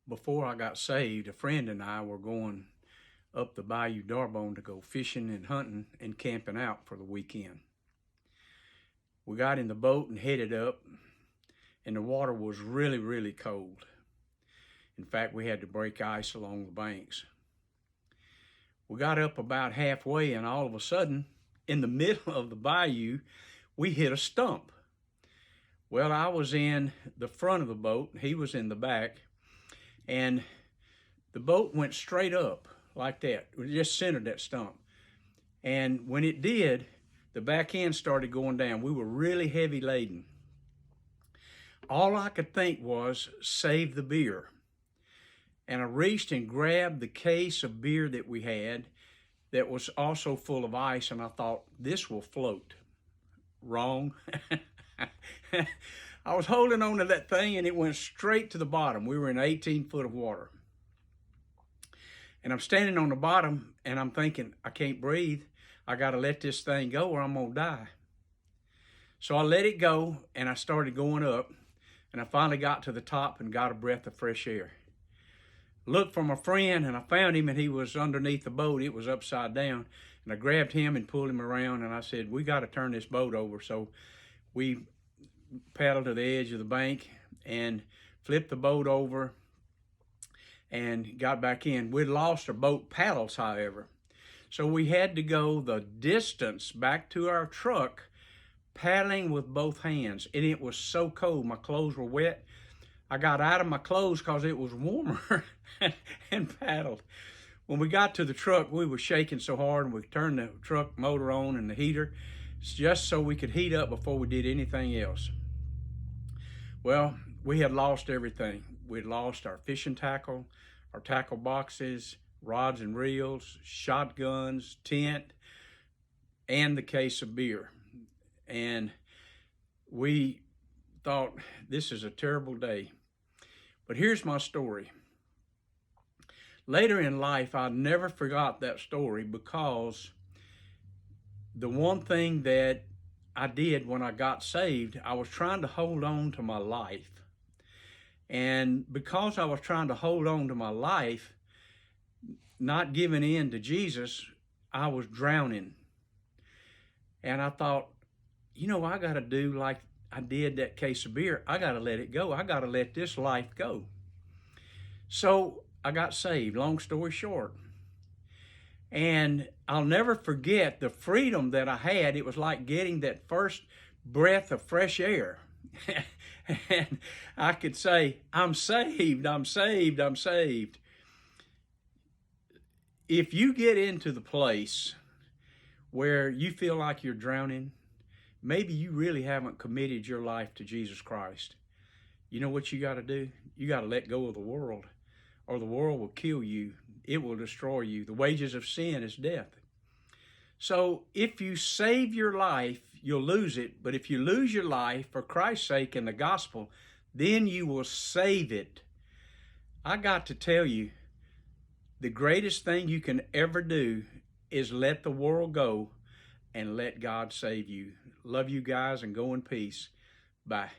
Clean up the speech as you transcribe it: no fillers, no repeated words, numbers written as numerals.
Before I got saved, a friend and I were going up the Bayou D'Arbonne to go fishing and hunting and camping out for the weekend. We got in the boat and headed up, and the water was really, really cold. In fact, we had to break ice along the banks. We got up about halfway, and all of a sudden, in the middle of the bayou, we hit a stump. Well, I was in the front of the boat, he was in the back, and the boat went straight up like that. It just centered that stump. And when it did, the back end started going down. We were really heavy laden. All I could think was, save the beer. And I reached and grabbed the case of beer that we had that was also full of ice, and I thought, this will float. Wrong. I was holding on to that thing and it went straight to the bottom. We were in 18 foot of water. And I'm standing on the bottom and I'm thinking, I can't breathe. I got to let this thing go or I'm going to die. So I let it go and I started going up, and I finally got to the top and got a breath of fresh air. Looked for my friend and I found him, and he was underneath the boat. It was upside down. And I grabbed him and pulled him around, and I said, we got to turn this boat over. So we paddled to the edge of the bank and flipped the boat over and got back in. We'd lost our boat paddles, however. So we had to go the distance back to our truck paddling with both hands. And it was so cold. My clothes were wet. I got out of my clothes because it was warmer and paddled. When we got to the truck, we were shaking so hard, and we turned the truck motor on and the heater just so we could heat up before we did anything else. Well, we had lost everything. We'd lost our fishing tackle, our tackle boxes, rods and reels, shotguns, tent, and the case of beer. And we thought, this is a terrible day. But here's my story. Later in life, I never forgot that story, because the one thing that I did when I got saved, I was trying to hold on to my life. And because I was trying to hold on to my life, not giving in to Jesus, I was drowning. And I thought, I got to do like I did that case of beer. I got to let it go. I got to let this life go. So I got saved, long story short. And I'll never forget the freedom that I had. It was like getting that first breath of fresh air. And I could say, I'm saved, I'm saved, I'm saved. If you get into the place where you feel like you're drowning, maybe you really haven't committed your life to Jesus Christ. You know what you got to do? You got to let go of the world, or the world will kill you. It will destroy you. The wages of sin is death. So if you save your life, you'll lose it. But if you lose your life for Christ's sake and the gospel, then you will save it. I got to tell you, the greatest thing you can ever do is let the world go and let God save you. Love you guys, and go in peace. Bye.